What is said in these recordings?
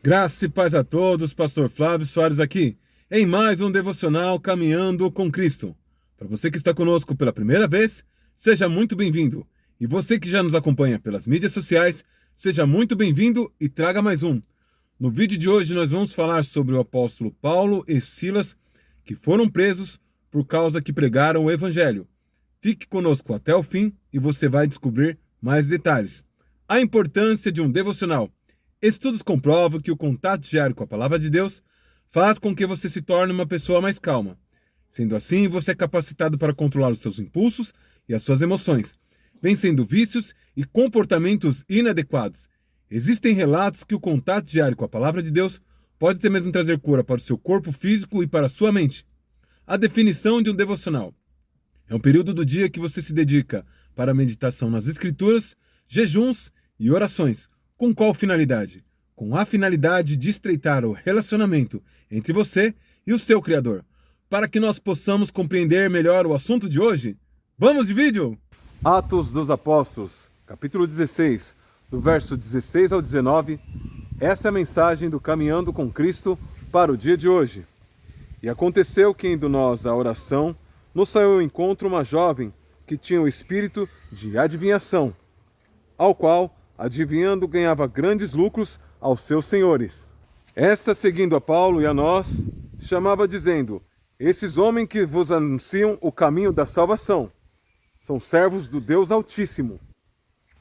Graça e paz a todos, Pastor Flávio Soares aqui, em mais um devocional Caminhando com Cristo. Para você que está conosco pela primeira vez, seja muito bem-vindo. E você que já nos acompanha pelas mídias sociais, seja muito bem-vindo e traga mais um. No vídeo de hoje nós vamos falar sobre o apóstolo Paulo e Silas, que foram presos por causa que pregaram o Evangelho. Fique conosco até o fim e você vai descobrir mais detalhes. A importância de um devocional. Estudos comprovam que o contato diário com a Palavra de Deus faz com que você se torne uma pessoa mais calma. Sendo assim, você é capacitado para controlar os seus impulsos e as suas emoções, vencendo vícios e comportamentos inadequados. Existem relatos que o contato diário com a Palavra de Deus pode até mesmo trazer cura para o seu corpo físico e para a sua mente. A definição de um devocional é um período do dia que você se dedica para a meditação nas Escrituras, jejuns e orações. Com qual finalidade? Com a finalidade de estreitar o relacionamento entre você e o seu Criador. Para que nós possamos compreender melhor o assunto de hoje, vamos de vídeo? Atos dos Apóstolos, capítulo 16, do verso 16 ao 19. Essa é a mensagem do Caminhando com Cristo para o dia de hoje. E aconteceu que, indo nós à oração, nos saiu ao encontro uma jovem que tinha o espírito de adivinhação, ao qual, adivinhando, ganhava grandes lucros aos seus senhores. Esta, seguindo a Paulo e a nós, chamava dizendo: esses homens que vos anunciam o caminho da salvação são servos do Deus Altíssimo.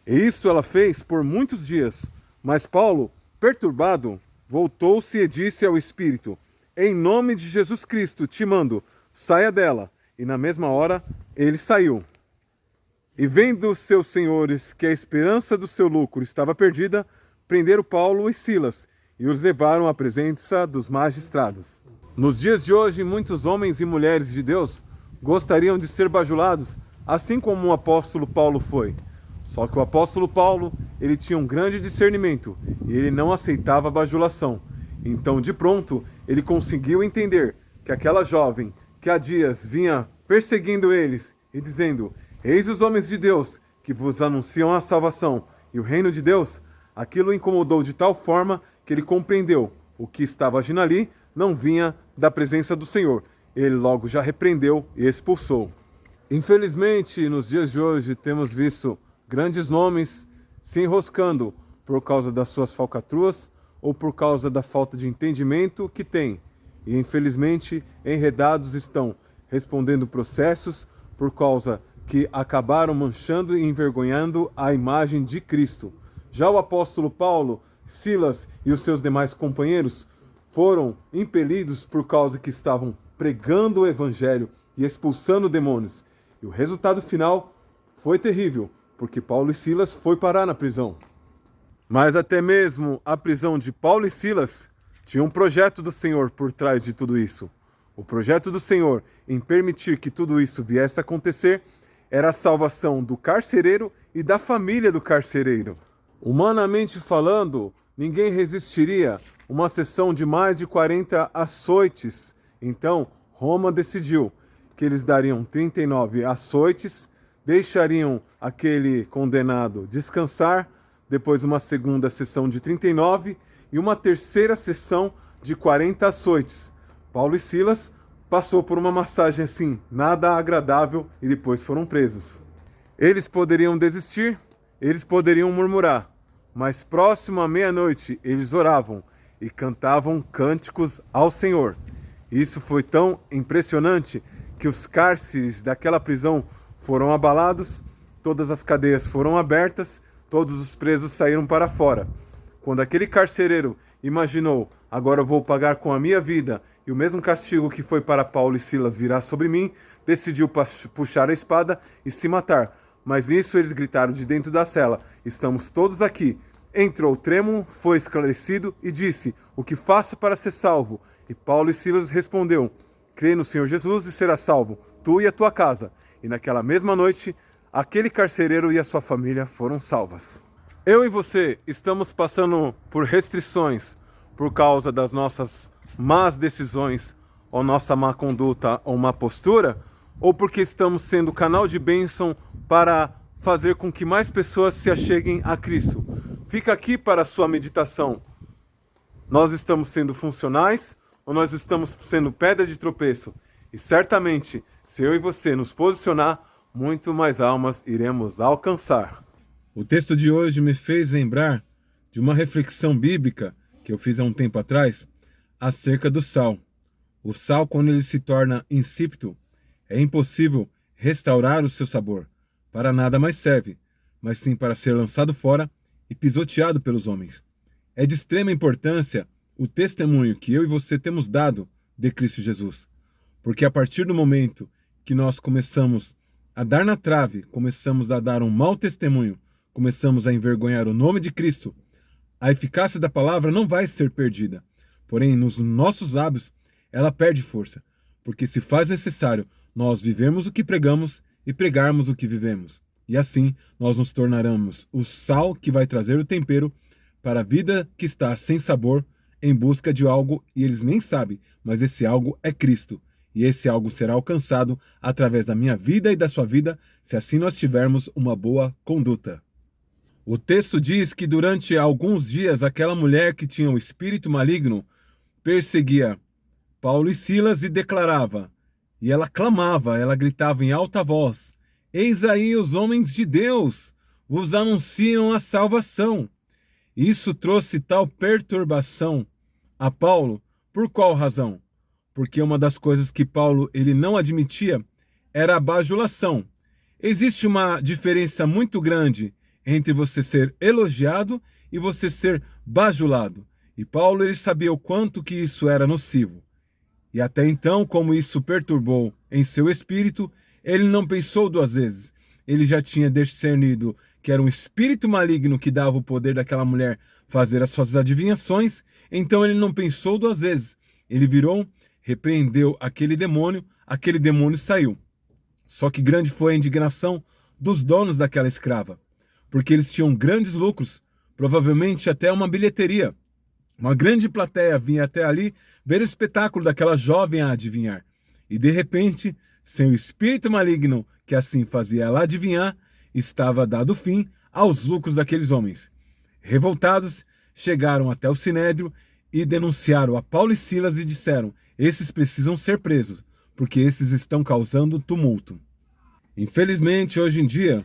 E isto ela fez por muitos dias. Mas Paulo, perturbado, voltou-se e disse ao espírito: em nome de Jesus Cristo te mando, saia dela. E na mesma hora ele saiu. E vendo os seus senhores que a esperança do seu lucro estava perdida, prenderam Paulo e Silas e os levaram à presença dos magistrados. Nos dias de hoje, muitos homens e mulheres de Deus gostariam de ser bajulados, assim como o apóstolo Paulo foi. Só que o apóstolo Paulo, ele tinha um grande discernimento e ele não aceitava a bajulação. Então, de pronto, ele conseguiu entender que aquela jovem que há dias vinha perseguindo eles e dizendo: eis os homens de Deus que vos anunciam a salvação e o reino de Deus, aquilo o incomodou de tal forma que ele compreendeu o que estava agindo ali não vinha da presença do Senhor. Ele logo já repreendeu e expulsou. Infelizmente, nos dias de hoje, temos visto grandes nomes se enroscando por causa das suas falcatruas ou por causa da falta de entendimento que têm. E infelizmente, enredados estão respondendo processos por causa que acabaram manchando e envergonhando a imagem de Cristo. Já o apóstolo Paulo, Silas e os seus demais companheiros foram impelidos por causa que estavam pregando o evangelho e expulsando demônios. E o resultado final foi terrível, porque Paulo e Silas foi parar na prisão. Mas até mesmo a prisão de Paulo e Silas tinha um projeto do Senhor por trás de tudo isso. O projeto do Senhor em permitir que tudo isso viesse a acontecer era a salvação do carcereiro e da família do carcereiro. Humanamente falando, ninguém resistiria uma sessão de mais de 40 açoites. Então, Roma decidiu que eles dariam 39 açoites, deixariam aquele condenado descansar, depois uma segunda sessão de 39 e uma terceira sessão de 40 açoites. Paulo e Silas passou por uma massagem assim, nada agradável, e depois foram presos. Eles poderiam desistir, eles poderiam murmurar, mas próximo à meia-noite eles oravam e cantavam cânticos ao Senhor. Isso foi tão impressionante que os cárceres daquela prisão foram abalados, todas as cadeias foram abertas, todos os presos saíram para fora. Quando aquele carcereiro imaginou: agora eu vou pagar com a minha vida, e o mesmo castigo que foi para Paulo e Silas virá sobre mim, decidiu puxar a espada e se matar. Mas isso eles gritaram de dentro da cela: estamos todos aqui. Entrou trêmulo, foi esclarecido e disse: o que faço para ser salvo? E Paulo e Silas respondeu: crê no Senhor Jesus e serás salvo, tu e a tua casa. E naquela mesma noite, aquele carcereiro e a sua família foram salvas. Eu e você estamos passando por restrições por causa das nossas más decisões, ou nossa má conduta, ou má postura, ou porque estamos sendo canal de bênção para fazer com que mais pessoas se acheguem a Cristo. Fica aqui para a sua meditação. Nós estamos sendo funcionais ou nós estamos sendo pedra de tropeço? E certamente, se eu e você nos posicionar, muito mais almas iremos alcançar. O texto de hoje me fez lembrar de uma reflexão bíblica que eu fiz há um tempo atrás acerca do sal. O sal, quando ele se torna insípido, é impossível restaurar o seu sabor. Para nada mais serve, mas sim para ser lançado fora e pisoteado pelos homens. É de extrema importância o testemunho que eu e você temos dado de Cristo Jesus. Porque a partir do momento que nós começamos a dar na trave, começamos a dar um mau testemunho, começamos a envergonhar o nome de Cristo, a eficácia da palavra não vai ser perdida. Porém, nos nossos lábios, ela perde força. Porque se faz necessário nós vivermos o que pregamos e pregarmos o que vivemos. E assim, nós nos tornaremos o sal que vai trazer o tempero para a vida que está sem sabor, em busca de algo, e eles nem sabem, mas esse algo é Cristo. E esse algo será alcançado através da minha vida e da sua vida, se assim nós tivermos uma boa conduta. O texto diz que durante alguns dias aquela mulher que tinha o espírito maligno perseguia Paulo e Silas e declarava, e ela clamava, ela gritava em alta voz: "Eis aí os homens de Deus, vos anunciam a salvação." Isso trouxe tal perturbação a Paulo. Por qual razão? Porque uma das coisas que Paulo ele não admitia era a bajulação. Existe uma diferença muito grande entre você ser elogiado e você ser bajulado. E Paulo ele sabia o quanto que isso era nocivo. E até então, como isso perturbou em seu espírito, ele não pensou duas vezes. Ele já tinha discernido que era um espírito maligno que dava o poder daquela mulher fazer as suas adivinhações, então ele não pensou duas vezes. Ele virou, repreendeu aquele demônio saiu. Só que grande foi a indignação dos donos daquela escrava, porque eles tinham grandes lucros, provavelmente até uma bilheteria. Uma grande plateia vinha até ali ver o espetáculo daquela jovem a adivinhar. E de repente, sem o espírito maligno que assim fazia ela adivinhar, estava dado fim aos lucros daqueles homens. Revoltados, chegaram até o Sinédrio e denunciaram a Paulo e Silas e disseram: esses precisam ser presos, porque esses estão causando tumulto. Infelizmente, hoje em dia,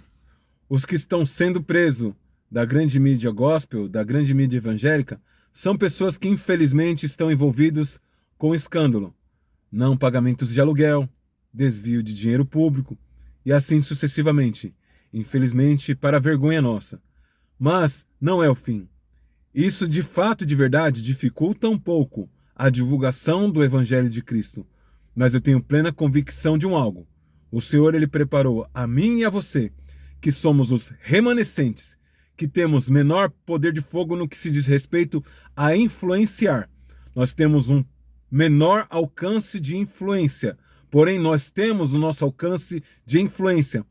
os que estão sendo presos da grande mídia gospel, da grande mídia evangélica, são pessoas que infelizmente estão envolvidos com escândalo, não pagamentos de aluguel, desvio de dinheiro público e assim sucessivamente, infelizmente para a vergonha nossa. Mas não é o fim. Isso de fato e de verdade dificulta um pouco a divulgação do Evangelho de Cristo, mas eu tenho plena convicção de um algo. O Senhor ele preparou a mim e a você, que somos os remanescentes, que temos menor poder de fogo no que se diz respeito a influenciar. Nós temos um menor alcance de influência, porém nós temos o nosso alcance de influência.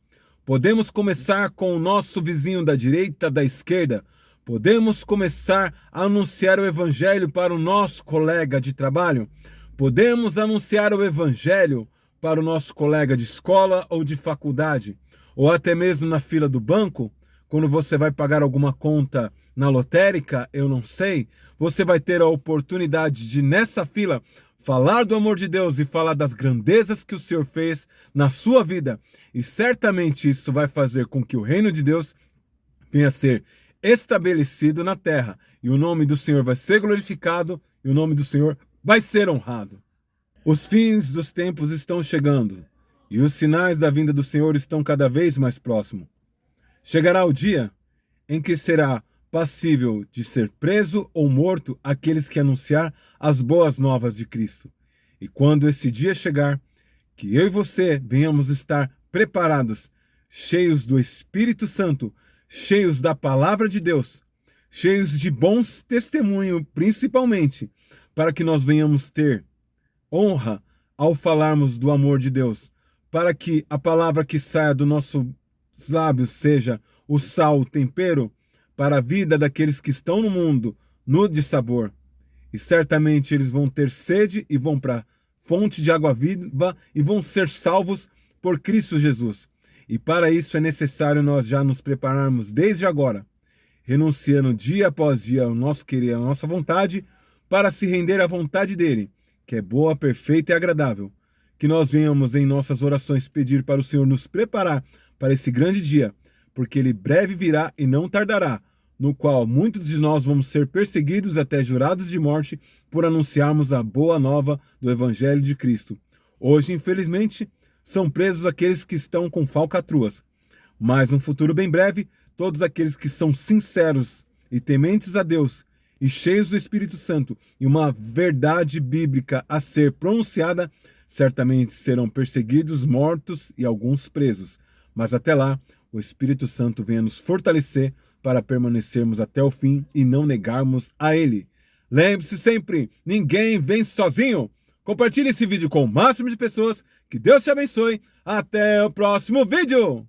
Podemos começar com o nosso vizinho da direita, da esquerda. Podemos começar a anunciar o evangelho para o nosso colega de trabalho. Podemos anunciar o evangelho para o nosso colega de escola ou de faculdade, ou até mesmo na fila do banco. Quando você vai pagar alguma conta na lotérica, eu não sei, você vai ter a oportunidade de, nessa fila, falar do amor de Deus e falar das grandezas que o Senhor fez na sua vida. E certamente isso vai fazer com que o reino de Deus venha a ser estabelecido na terra. E o nome do Senhor vai ser glorificado e o nome do Senhor vai ser honrado. Os fins dos tempos estão chegando e os sinais da vinda do Senhor estão cada vez mais próximos. Chegará o dia em que será passível de ser preso ou morto aqueles que anunciar as boas novas de Cristo. E quando esse dia chegar, que eu e você venhamos estar preparados, cheios do Espírito Santo, cheios da palavra de Deus, cheios de bons testemunhos, principalmente, para que nós venhamos ter honra ao falarmos do amor de Deus, para que a palavra que saia do nosso lábios seja o sal, o tempero para a vida daqueles que estão no mundo, nu de sabor. E certamente eles vão ter sede e vão para a fonte de água viva e vão ser salvos por Cristo Jesus. E para isso é necessário nós já nos prepararmos desde agora, renunciando dia após dia ao nosso querer, à nossa vontade, para se render à vontade dele, que é boa, perfeita e agradável. Que nós venhamos em nossas orações pedir para o Senhor nos preparar para esse grande dia, porque ele breve virá e não tardará, no qual muitos de nós vamos ser perseguidos até jurados de morte por anunciarmos a boa nova do Evangelho de Cristo. Hoje, infelizmente, são presos aqueles que estão com falcatruas, mas no futuro bem breve, todos aqueles que são sinceros e tementes a Deus e cheios do Espírito Santo e uma verdade bíblica a ser pronunciada, certamente serão perseguidos, mortos e alguns presos. Mas até lá, o Espírito Santo venha nos fortalecer para permanecermos até o fim e não negarmos a Ele. Lembre-se sempre, ninguém vence sozinho. Compartilhe esse vídeo com o máximo de pessoas. Que Deus te abençoe. Até o próximo vídeo.